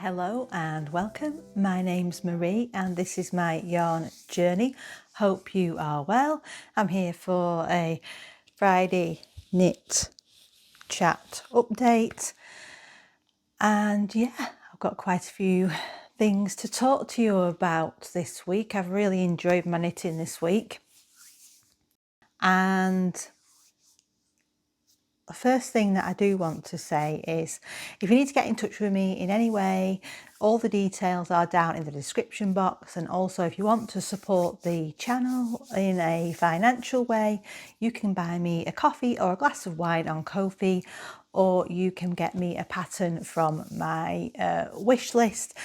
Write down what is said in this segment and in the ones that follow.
Hello and welcome. My name's Marie and this is my yarn journey. Hope you are well. I'm here for a Friday knit chat update, and yeah, I've got quite a few things to talk to you about this week. I've really enjoyed my knitting this week, and the first thing that I do want to say is if you need to get in touch with me in any way, all the details are down in the description box. And also if you want to support the channel in a financial way, you can buy me a coffee or a glass of wine on Ko-fi, or you can get me a pattern from my wish list.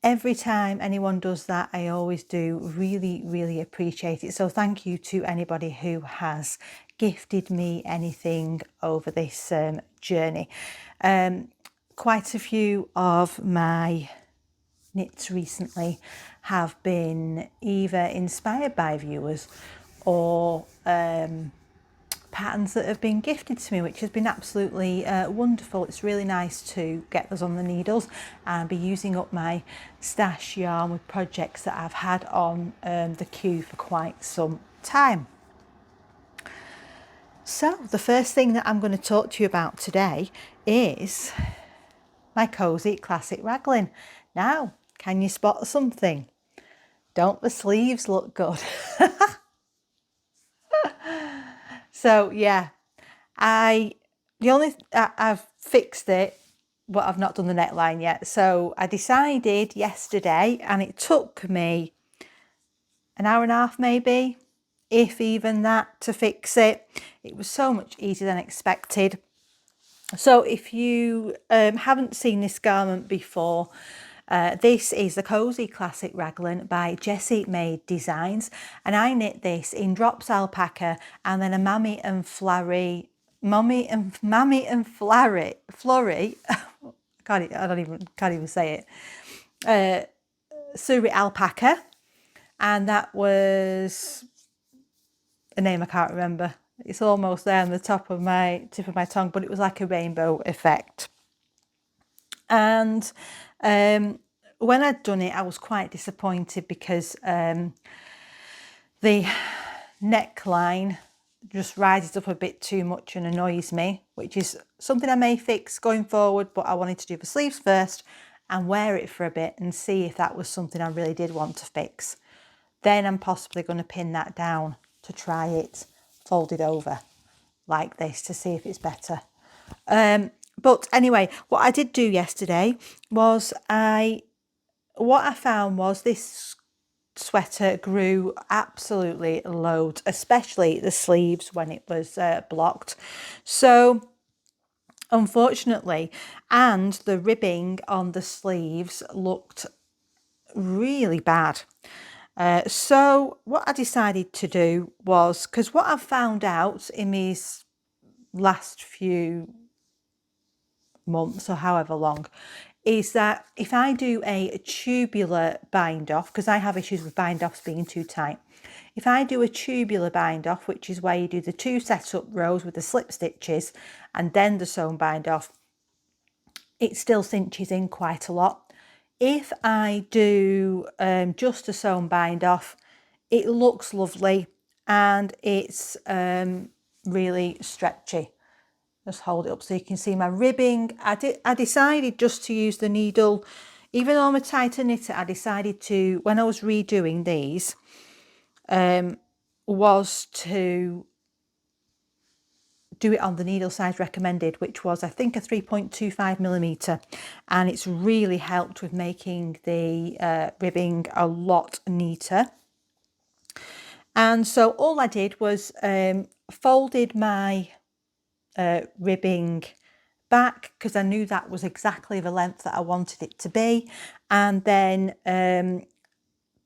Every time anyone does that, I always do really appreciate it. So thank you to anybody who has gifted me anything over this journey. Quite a few of my knits recently have been either inspired by viewers or patterns that have been gifted to me, which has been absolutely wonderful. It's really nice to get those on the needles and be using up my stash yarn with projects that I've had on the queue for quite some time. So the first thing that I'm going to talk to you about today is my cosy classic raglan. Now, can you spot something? Don't the sleeves look good? So yeah, I've fixed it, but I've not done the neckline yet. So I decided yesterday, and it took me an hour and a half maybe, if even that, to fix it. It was so much easier than expected. So if you haven't seen this garment before, this is the Cozy Classic Raglan by Jessie Made Designs, and I knit this in drops alpaca and then a mammy and flurry. Can't even say it. Suri alpaca, and that was a name I can't remember. It's almost there on the tip of my tongue, but it was like a rainbow effect. And when I'd done it, I was quite disappointed because the neckline just rises up a bit too much and annoys me, which is something I may fix going forward, but I wanted to do the sleeves first and wear it for a bit and see if that was something I really did want to fix. Then I'm possibly going to pin that down to try it folded over like this to see if it's better. But anyway, what I did do yesterday was what I found was this sweater grew absolutely loads, especially the sleeves when it was blocked. So unfortunately, and the ribbing on the sleeves looked really bad. So what I decided to do was, because what I've found out in these last few months or however long, is that if I do a tubular bind off, because I have issues with bind offs being too tight, if I do a tubular bind off, which is where you do the two setup rows with the slip stitches and then the sewn bind off, it still cinches in quite a lot. If I do just a sewn bind off, it looks lovely and it's really stretchy. Just hold it up so you can see my ribbing. I decided just to use the needle, even though I'm a tighter knitter. I decided to, when I was redoing these, was to do it on the needle size recommended, which was I think a 3.25mm, and it's really helped with making the ribbing a lot neater. And so all I did was folded my ribbing back, because I knew that was exactly the length that I wanted it to be, and then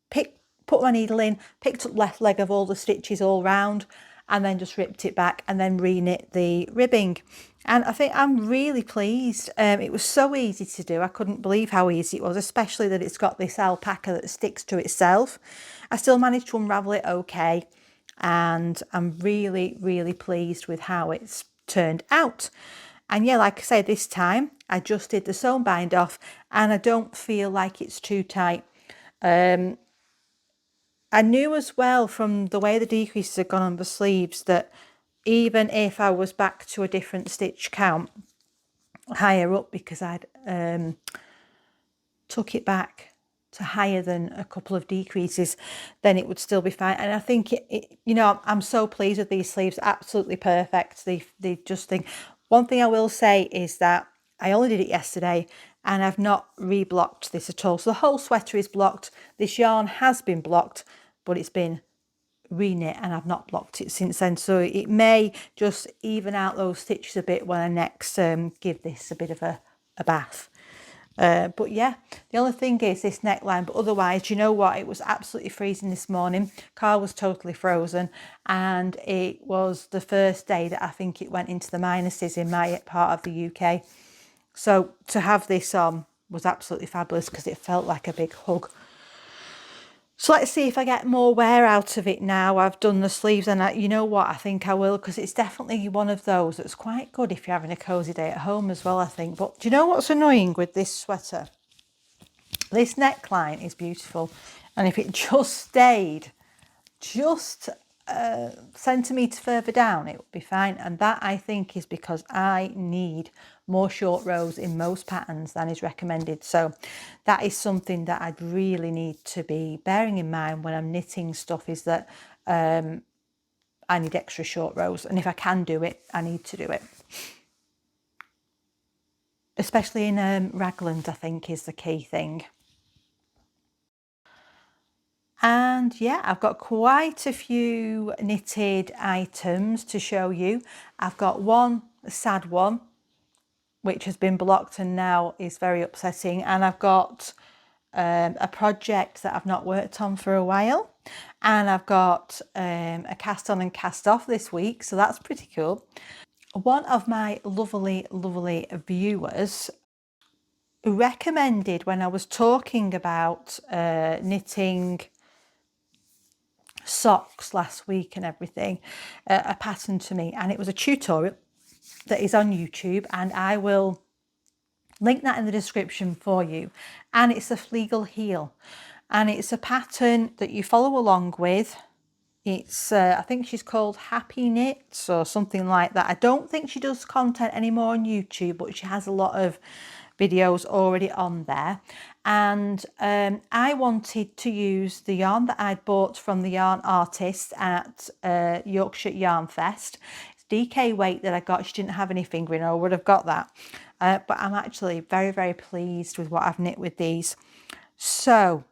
put my needle in, picked up left leg of all the stitches all round, and then just ripped it back and then re-knit the ribbing. And I think I'm really pleased. It was so easy to do. I couldn't believe how easy it was, especially that it's got this alpaca that sticks to itself. I still managed to unravel it okay, and I'm really pleased with how it's turned out. And yeah, like I say, this time I just did the sewn bind off and I don't feel like it's too tight. I knew as well from the way the decreases had gone on the sleeves that even if I was back to a different stitch count higher up, because I'd took it back to higher than a couple of decreases, then it would still be fine. And I think I'm so pleased with these sleeves. Absolutely perfect. They just think. One thing I will say is that I only did it yesterday and I've not reblocked this at all. So the whole sweater is blocked. This yarn has been blocked, but it's been reknit and I've not blocked it since then. So it may just even out those stitches a bit when I next give this a bit of a bath. But yeah, the only thing is this neckline, but otherwise, you know what, it was absolutely freezing this morning. Car was totally frozen and it was the first day that I think it went into the minuses in my part of the UK. So to have this on was absolutely fabulous because it felt like a big hug. So let's see if I get more wear out of it now I've done the sleeves, and you know what, I think I will, because it's definitely one of those that's quite good if you're having a cosy day at home as well, I think. But do you know what's annoying with this sweater? This neckline is beautiful, and if it just stayed just a centimetre further down, it would be fine. And that, I think, is because I need more short rows in most patterns than is recommended. So that is something that I'd really need to be bearing in mind when I'm knitting stuff, is that I need extra short rows, and if I can do it, I need to do it. Especially in raglands, I think, is the key thing. And yeah, I've got quite a few knitted items to show you. I've got one sad one, which has been blocked and now is very upsetting. And I've got a project that I've not worked on for a while. And I've got a cast on and cast off this week, so that's pretty cool. One of my lovely, lovely viewers recommended, when I was talking about knitting socks last week and everything, a pattern to me, and it was a tutorial that is on YouTube, and I will link that in the description for you. And it's a Fleegle heel, and it's a pattern that you follow along with. It's I think she's called Happy Knits or something like that. I don't think she does content anymore on YouTube, but she has a lot of videos already on there. And I wanted to use the yarn that I'd bought from the yarn artist at Yorkshire Yarn Fest. It's DK weight that I got. She didn't have any fingering, or I would have got that. But I'm actually very, very pleased with what I've knit with these. So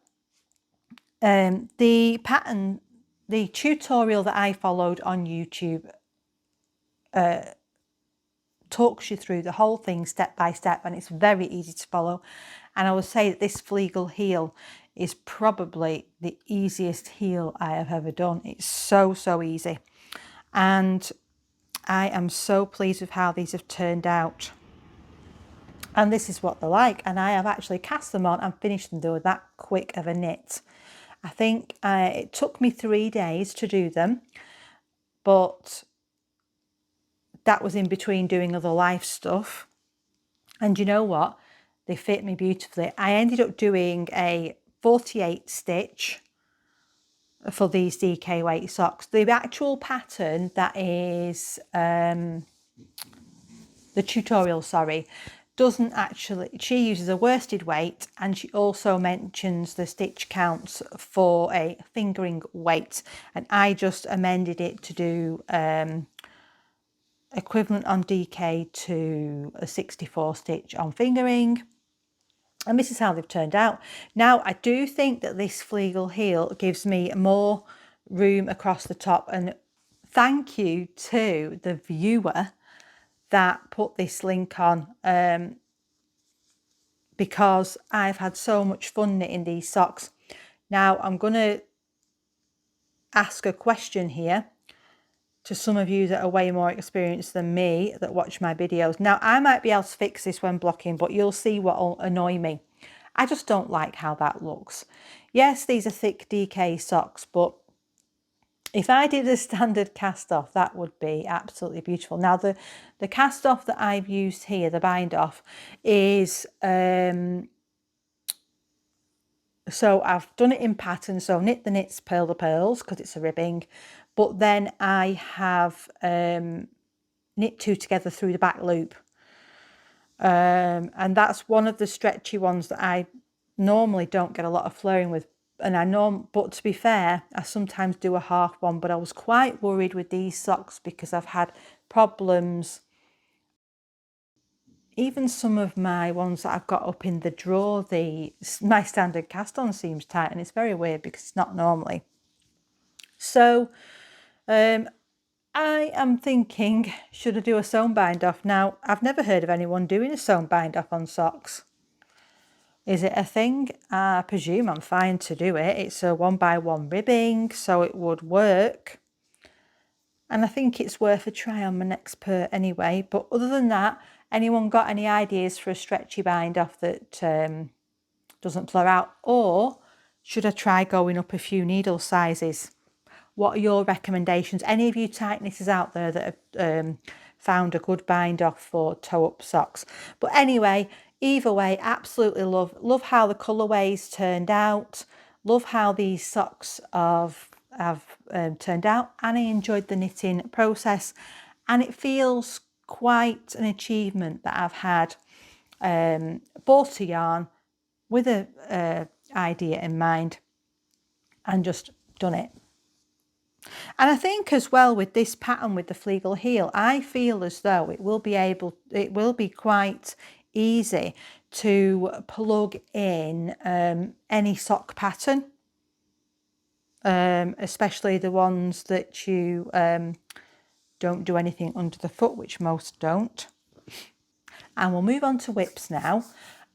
the pattern, the tutorial that I followed on YouTube talks you through the whole thing step by step, and it's very easy to follow. And I would say that this Fleegle heel is probably the easiest heel I have ever done. It's so, so easy. And I am so pleased with how these have turned out. And this is what they're like. And I have actually cast them on and finished them. They were that quick of a knit. I think it took me 3 days to do them, but that was in between doing other life stuff. And you know what? They fit me beautifully. I ended up doing a 48 stitch for these DK weight socks. The actual pattern that is the tutorial, sorry, doesn't actually, she uses a worsted weight, and she also mentions the stitch counts for a fingering weight, and I just amended it to do equivalent on DK to a 64 stitch on fingering. And this is how they've turned out. Now, I do think that this Fleegle heel gives me more room across the top, and thank you to the viewer that put this link on, because I've had so much fun knitting these socks. Now, I'm going to ask a question here to some of you that are way more experienced than me that watch my videos. Now, I might be able to fix this when blocking, but you'll see what will annoy me. I just don't like how that looks. Yes, these are thick DK socks, but If I did a standard cast off, that would be absolutely beautiful. Now the cast off that I've used here, the bind off, is so I've done it in pattern, so knit the knits, purl the purls, because it's a ribbing, but then I have knit 2 together through the back loop, and that's one of the stretchy ones that I normally don't get a lot of flowing with. And but to be fair, I sometimes do a half one, but I was quite worried with these socks because I've had problems. Even some of my ones that I've got up in the drawer, my standard cast-on seams tight, and it's very weird because it's not normally. So I am thinking, should I do a sewn bind off? Now, I've never heard of anyone doing a sewn bind off on socks. Is it a thing? I presume I'm fine to do it. It's a 1x1 ribbing, so it would work. And I think it's worth a try on my next pair anyway. But other than that, anyone got any ideas for a stretchy bind off that doesn't flare out? Or should I try going up a few needle sizes? What are your recommendations? Any of you tight knitters out there that have found a good bind off for toe up socks? But anyway, either way, absolutely love how the colourways turned out. Love how these socks have turned out, and I enjoyed the knitting process, and it feels quite an achievement that I've had bought a yarn with a idea in mind and just done it. And I think as well with this pattern with the Fleegle heel, I feel as though it will be quite easy to plug in any sock pattern, especially the ones that you don't do anything under the foot, which most don't. And we'll move on to whips now.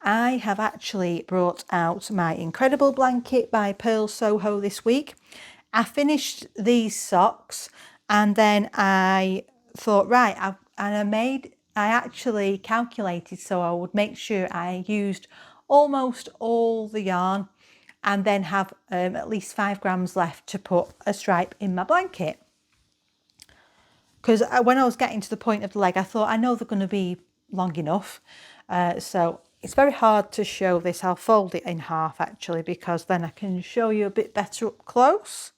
I have actually brought out my incredible blanket by Purl Soho this week. I finished these socks and then I thought, right, I actually calculated so I would make sure I used almost all the yarn and then have at least 5 grams left to put a stripe in my blanket. Because when I was getting to the point of the leg, I thought, I know they're going to be long enough. So it's very hard to show this. I'll fold it in half actually, because then I can show you a bit better up close.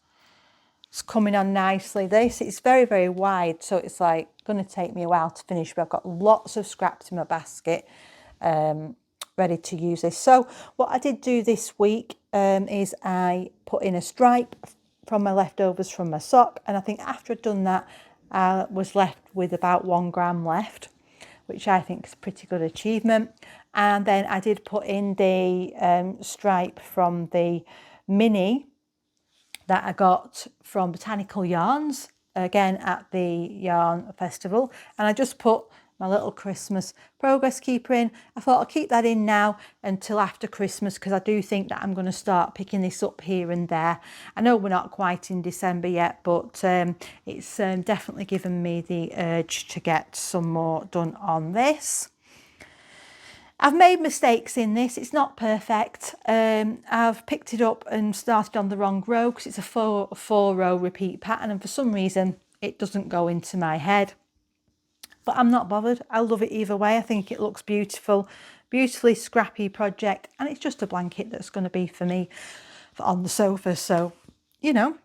It's coming on nicely. It's very, very wide, so it's like going to take me a while to finish, but I've got lots of scraps in my basket ready to use this. So what I did do this week is I put in a stripe from my leftovers from my sock, and I think after I'd done that, I was left with about 1 gram left, which I think is a pretty good achievement. And then I did put in the stripe from the mini that I got from Botanical Yarns, again at the Yarn Festival. And I just put my little Christmas progress keeper in. I thought I'll keep that in now until after Christmas, because I do think that I'm going to start picking this up here and there. I know we're not quite in December yet, but it's definitely given me the urge to get some more done on this. I've made mistakes in this. It's not perfect. I've picked it up and started on the wrong row because it's a four row repeat pattern, and for some reason it doesn't go into my head. But I'm not bothered. I love it either way. I think it looks beautiful, beautifully scrappy project, and it's just a blanket that's going to be for me on the sofa. So, you know,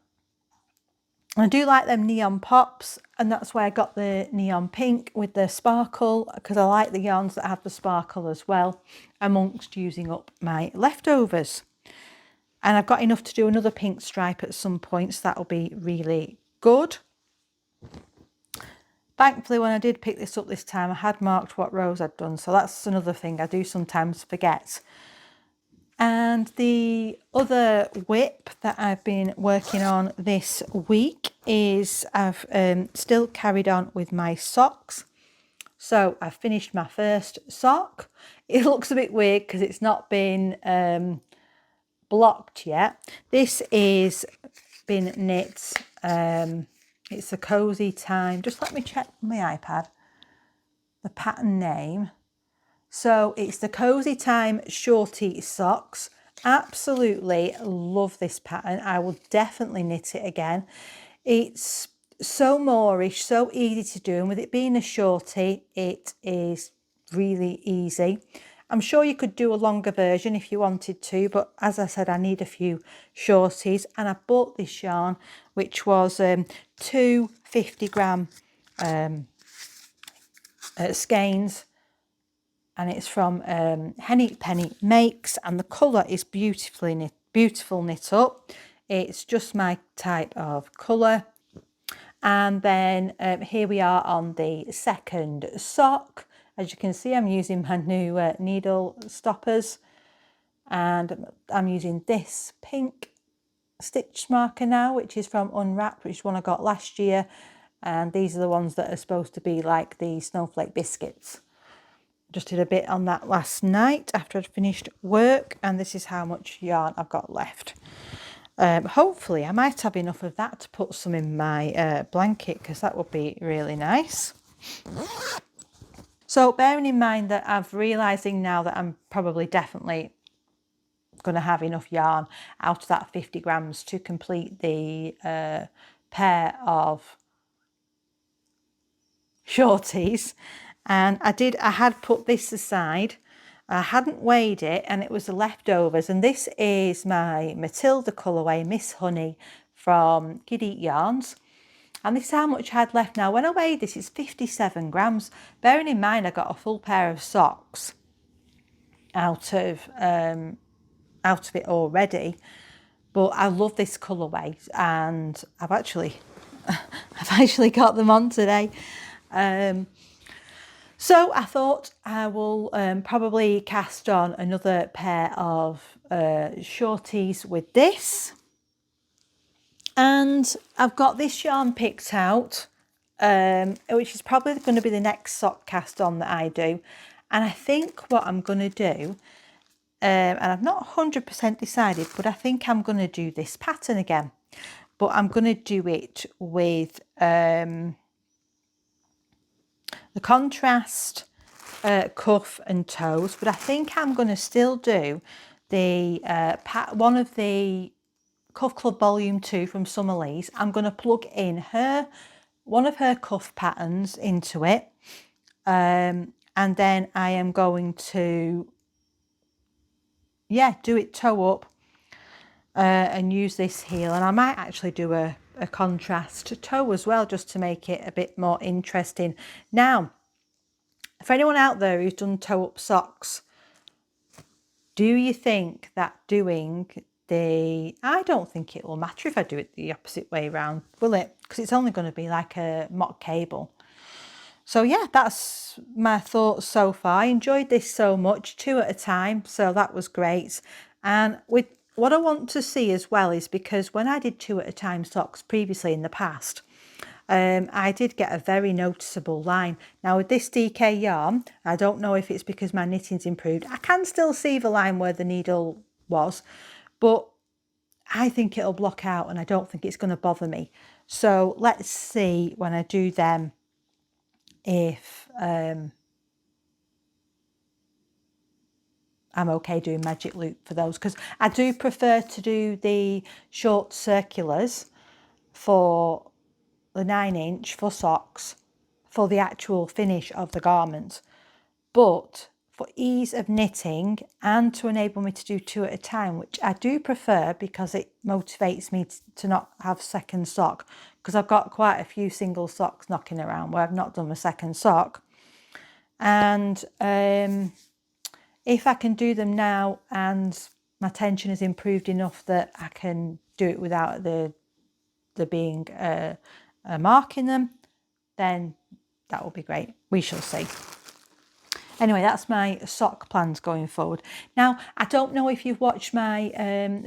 I do like them neon pops, and that's why I got the neon pink with the sparkle, because I like the yarns that have the sparkle as well, amongst using up my leftovers. And I've got enough to do another pink stripe at some point, so that'll be really good. Thankfully, when I did pick this up this time, I had marked what rows I'd done, so that's another thing I do sometimes forget. And the other whip that I've been working on this week is I've still carried on with my socks. So I've finished my first sock. It looks a bit weird because it's not been blocked yet. This is been knit. It's a Cozy Time. Just let me check my iPad the pattern name. So it's the Cozy Time Shorty socks. Absolutely love this pattern. I will definitely knit it again. It's so moreish, so easy to do, and with it being a shorty, it is really easy. I'm sure you could do a longer version if you wanted to, but as I said, I need a few shorties, and I bought this yarn, which was 250-gram skeins, and it's from Henny Makes, and the colour is beautiful knit up. It's just my type of colour. And then here we are on the second sock. As you can see, I'm using my new needle stoppers, and I'm using this pink stitch marker now, which is from Unwrapped, which is one I got last year, and these are the ones that are supposed to be like the snowflake biscuits. Just did a bit on that last night after I'd finished work, and this is how much yarn I've got left. Hopefully I might have enough of that to put some in my blanket, because that would be really nice. So bearing in mind that I'm realising now that I'm probably definitely going to have enough yarn out of that 50 grams to complete the pair of shorties, and I had put this aside. I hadn't weighed it, and it was the leftovers, and this is my Matilda colourway Miss Honey from Kid Eat Yarns, and this is how much I had left. Now when I weighed this, it's 57 grams. Bearing in mind I got a full pair of socks out of it already, but I love this colourway, and I've actually got them on today. So I thought I will probably cast on another pair of shorties with this. And I've got this yarn picked out, which is probably going to be the next sock cast on that I do. And I think what I'm going to do, and I've not 100% decided, but I think I'm going to do this pattern again. But I'm going to do it with the contrast cuff and toes, but I think I'm going to still do the one of the Cuff Club Volume 2 from Summerlee's. I'm going to plug in one of her cuff patterns into it, and then I am going to do it toe up and use this heel, and I might actually do a contrast toe as well, just to make it a bit more interesting. Now, for anyone out there who's done toe-up socks, do you think that doing I don't think it will matter if I do it the opposite way around, will it? Because it's only going to be like a mock cable. So yeah, that's my thoughts so far. I enjoyed this so much, 2 at a time, so that was great. And with what I want to see as well is, because when I did 2 at a time socks previously in the past, I did get a very noticeable line. Now with this DK yarn, I don't know if it's because my knitting's improved. I can still see the line where the needle was, but I think it'll block out, and I don't think it's going to bother me. So let's see when I do them if I'm okay doing magic loop for those, because I do prefer to do the short circulars for the 9-inch for socks for the actual finish of the garment, but for ease of knitting and to enable me to do 2 at a time, which I do prefer because it motivates me to not have second sock, because I've got quite a few single socks knocking around where I've not done a second sock. And if I can do them now and my tension is improved enough that I can do it without there being a mark in them, then that will be great. We shall see. Anyway, that's my sock plans going forward. Now, I don't know if you've watched my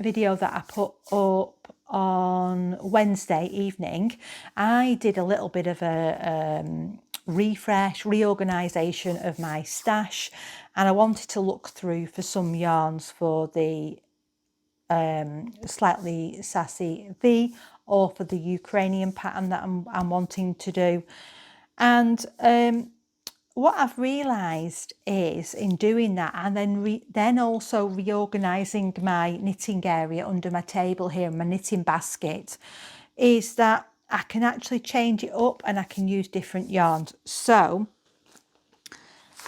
video that I put up on Wednesday evening. I did a little bit of a reorganisation of my stash, and I wanted to look through for some yarns for the Slightly Sassy V, or for the Ukrainian pattern that I'm wanting to do. And what I've realised is, in doing that, and then also reorganising my knitting area under my table here, my knitting basket, is that I can actually change it up and I can use different yarns. So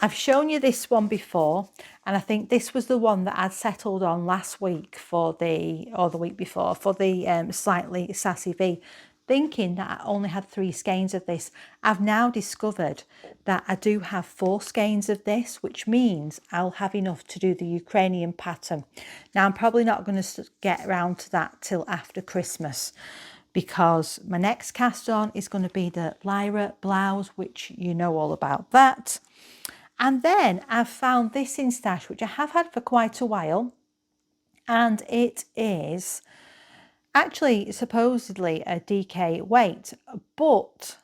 I've shown you this one before, and I think this was the one that I'd settled on last week or the week before for the Slightly Sassy V, thinking that I only had 3 skeins of this. I've now discovered that I do have 4 skeins of this, which means I'll have enough to do the Ukrainian pattern. Now, I'm probably not going to get around to that till after Christmas, because my next cast on is going to be the Lyra blouse, which you know all about that. And then I've found this in stash, which I have had for quite a while, and it is actually supposedly a DK weight, but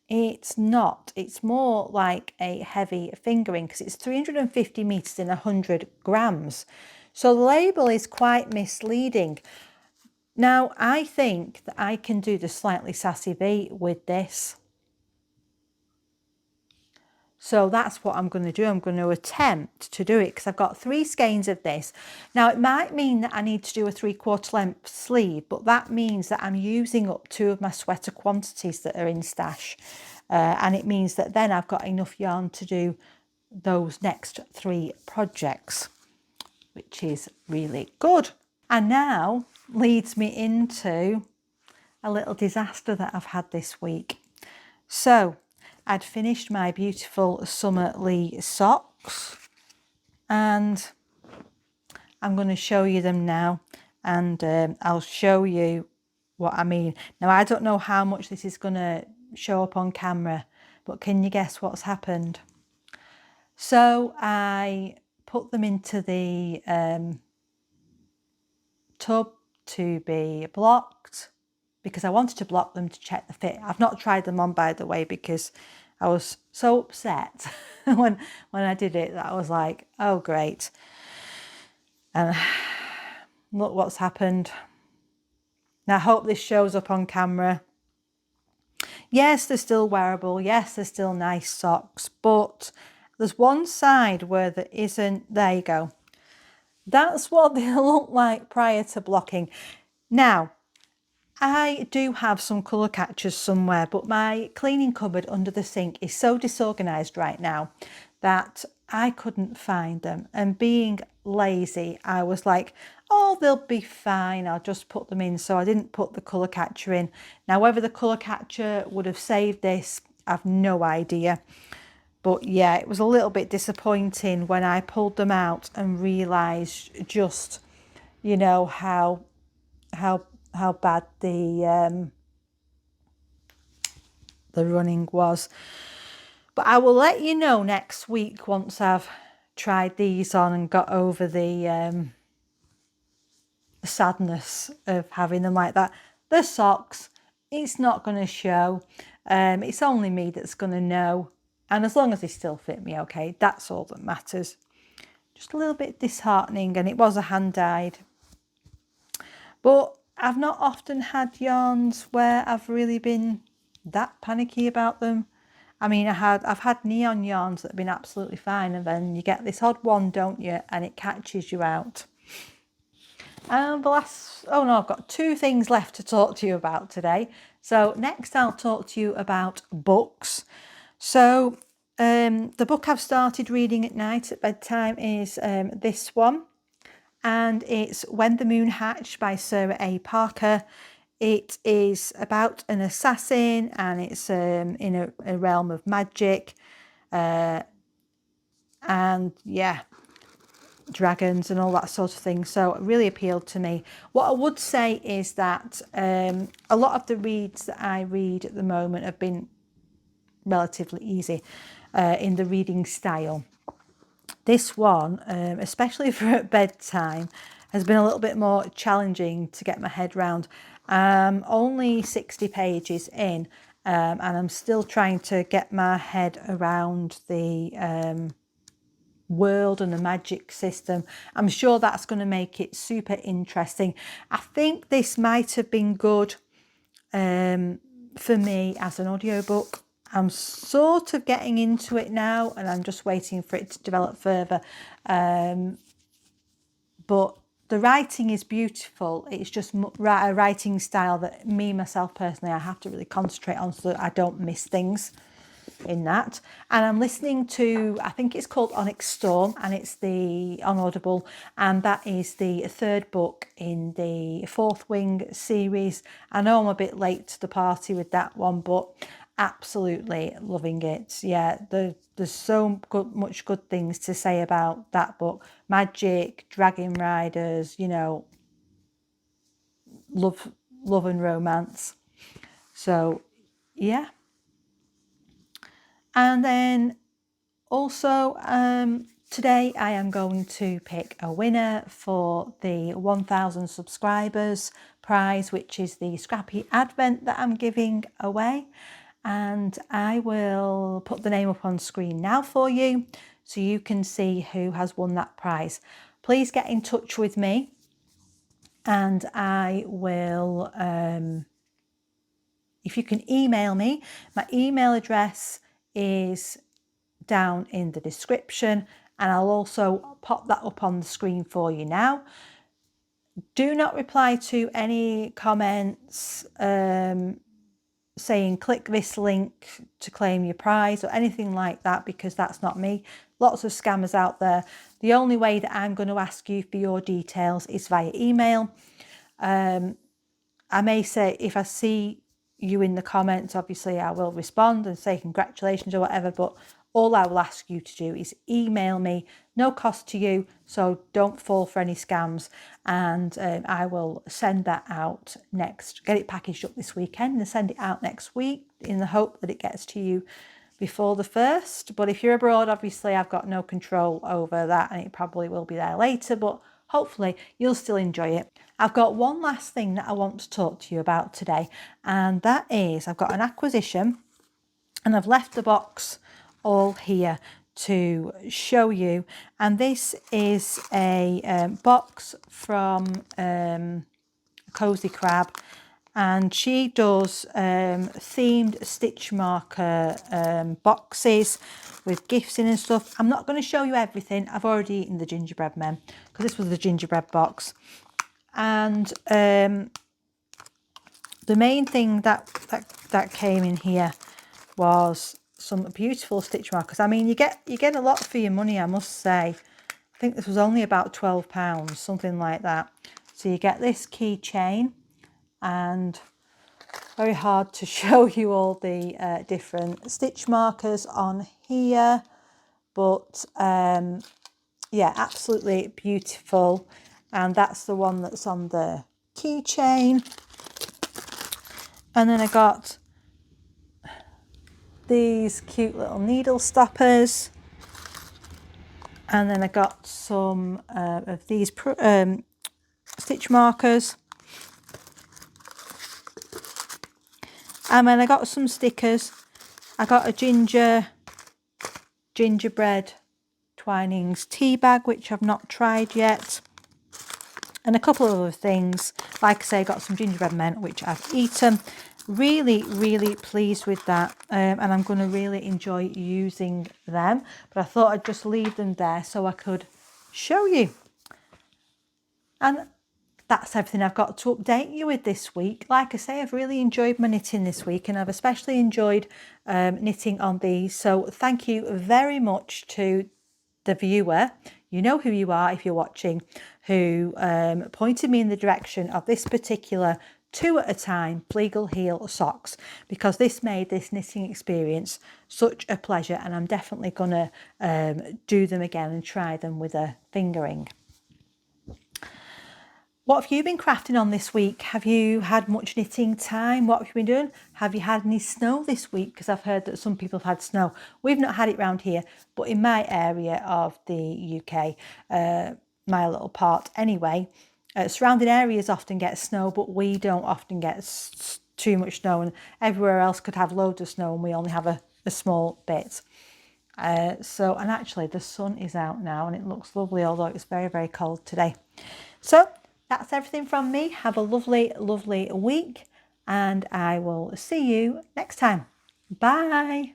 it's not. It's more like a heavy fingering because it's 350 meters in 100 grams. So the label is quite misleading. Now, I think that I can do the Slightly Sassy V with this. So that's what I'm going to do. I'm going to attempt to do it because I've got 3 skeins of this. Now, it might mean that I need to do a 3/4 length sleeve, but that means that I'm using up 2 of my sweater quantities that are in stash. And it means that then I've got enough yarn to do those next 3 projects, which is really good. And now leads me into a little disaster that I've had this week. So I'd finished my beautiful Summer Lee socks, and I'm going to show you them now, and I'll show you what I mean. Now, I don't know how much this is going to show up on camera, but can you guess what's happened? So I put them into the tub to be blocked, because I wanted to block them to check the fit. I've not tried them on, by the way, because I was so upset when I did it that I was like, oh great. And look what's happened. Now I hope this shows up on camera. Yes, they're still wearable. Yes, they're still nice socks, but there's one side where there isn't. There you go. That's what they look like prior to blocking. Now, I do have some colour catchers somewhere, but my cleaning cupboard under the sink is so disorganised right now that I couldn't find them. And being lazy, I was like, oh, they'll be fine, I'll just put them in. So I didn't put the colour catcher in. Now, whether the colour catcher would have saved this, I've no idea. But yeah, it was a little bit disappointing when I pulled them out and realised just, you know, how bad the running was. But I will let you know next week once I've tried these on and got over the sadness of having them like that. The socks, it's not going to show. It's only me that's going to know. And as long as they still fit me okay, that's all that matters. Just a little bit disheartening, and it was a hand-dyed. But I've not often had yarns where I've really been that panicky about them. I mean, I've had neon yarns that have been absolutely fine, and then you get this odd one, don't you? And it catches you out. And I've got 2 things left to talk to you about today. So next I'll talk to you about books. So the book I've started reading at night at bedtime is this one. And it's When the Moon Hatched by Sarah A. Parker. It is about an assassin, and it's in a realm of magic. And yeah, dragons and all that sort of thing. So it really appealed to me. What I would say is that a lot of the reads that I read at the moment have been relatively easy in the reading style. This one, especially for at bedtime, has been a little bit more challenging to get my head round. Only 60 pages in, and I'm still trying to get my head around the world and the magic system. I'm sure that's going to make it super interesting. I think this might have been good for me as an audiobook. I'm sort of getting into it now, and I'm just waiting for it to develop further. But the writing is beautiful. It's just a writing style that myself personally, I have to really concentrate on so that I don't miss things in that. And I'm listening to, I think it's called Onyx Storm, and it's the on Audible, and that is the third book in the Fourth Wing series. I know I'm a bit late to the party with that one, but absolutely loving it. Yeah, there's so much good things to say about that book. Magic, dragon riders, you know, love and romance. So yeah. And then also today I am going to pick a winner for the 1000 subscribers prize, which is the Scrappy Advent that I'm giving away. And I will put the name up on screen now for you so you can see who has won that prize. Please get in touch with me and I will, if you can email me, my email address is down in the description, and I'll also pop that up on the screen for you now. Do not reply to any comments saying click this link to claim your prize or anything like that, because that's not me. Lots of scammers out there. The only way that I'm going to ask you for your details is via email. I may say, if I see you in the comments, obviously I will respond and say congratulations or whatever, but all I will ask you to do is email me, no cost to you, so don't fall for any scams, and I will send that out next, get it packaged up this weekend and send it out next week in the hope that it gets to you before the 1st. But if you're abroad, obviously I've got no control over that and it probably will be there later, but hopefully you'll still enjoy it. I've got one last thing that I want to talk to you about today, and that is I've got an acquisition and I've left the box all here to show you. And this is a box from Cozy Crab, and she does themed stitch marker boxes with gifts in and stuff. I'm not going to show you everything. I've already eaten the gingerbread men because this was the gingerbread box. And the main thing that came in here was some beautiful stitch markers. I mean, you get a lot for your money, I must say. I think this was only about £12, something like that. So you get this keychain, and very hard to show you all the different stitch markers on here, but yeah, absolutely beautiful. And that's the one that's on the keychain. And then I got these cute little needle stoppers, and then I got some of these stitch markers, and then I got some stickers. I got a gingerbread Twinings tea bag, which I've not tried yet, and a couple of other things. Like I say, I got some gingerbread men, which I've eaten. Really, really pleased with that, and I'm going to really enjoy using them. But I thought I'd just leave them there so I could show you. And that's everything I've got to update you with this week. Like I say, I've really enjoyed my knitting this week, and I've especially enjoyed knitting on these. So thank you very much to the viewer. You know who you are if you're watching, who pointed me in the direction of this particular 2 at a time Fleegle heel socks, because this made this knitting experience such a pleasure, and I'm definitely gonna do them again and try them with a fingering. What have you been crafting on this week? Have you had much knitting time? What have you been doing? Have you had any snow this week? Because I've heard that some people have had snow. We've not had it round here, but in my area of the UK, my little part anyway, surrounding areas often get snow, but we don't often get too much snow, and everywhere else could have loads of snow and we only have a small bit. So, and actually the sun is out now and it looks lovely, although it's very, very cold today. So that's everything from me. Have a lovely, lovely week, and I will see you next time. Bye.